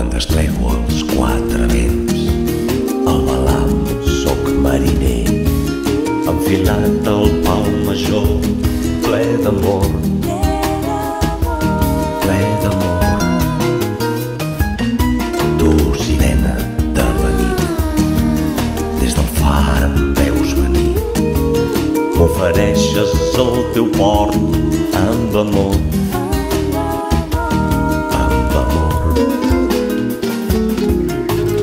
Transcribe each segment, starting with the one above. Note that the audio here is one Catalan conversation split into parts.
quan destrego els quatre vents. Al balam soc mariner, enfilat al pal major, ple d'amor, ple d'amor. Tu, sirena de la nit, des del far em veus venir, m'ofereixes el teu port amb amor, amb amor.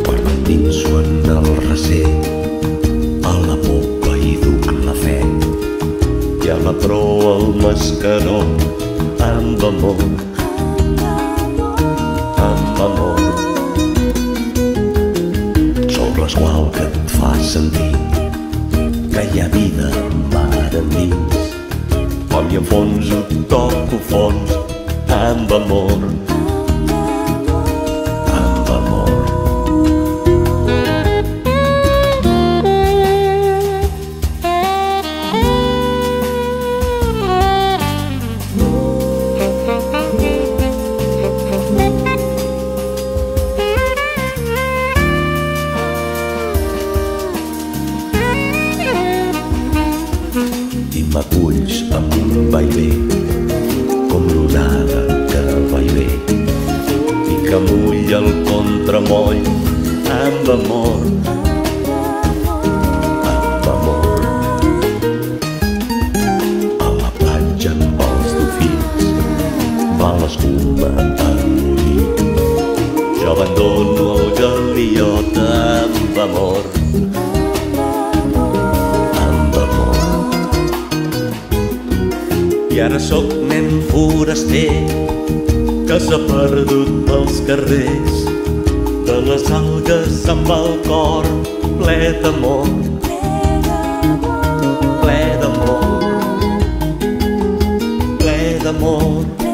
Quan m'endinso en el recer, a la popa hi duc la fe, i a la proa el mascaró, amb amor, amb amor. Sóc l'esgual que et fa sentir que hi ha vida mar endins. Quan m'hi enfonso toco fons amb amor, amb amor. I m'aculls amb un vaivé, com l'onada que vaivé, i que mulla el contramoll amb amor, amb amor. A la platja amb els dofins va l'escuma a morir, jo abandono el galiot amb amor, i ara sóc nen foraster que s'ha perdut pels carrers, de les algues amb el cor ple d'amor, ple d'amor, ple d'amor.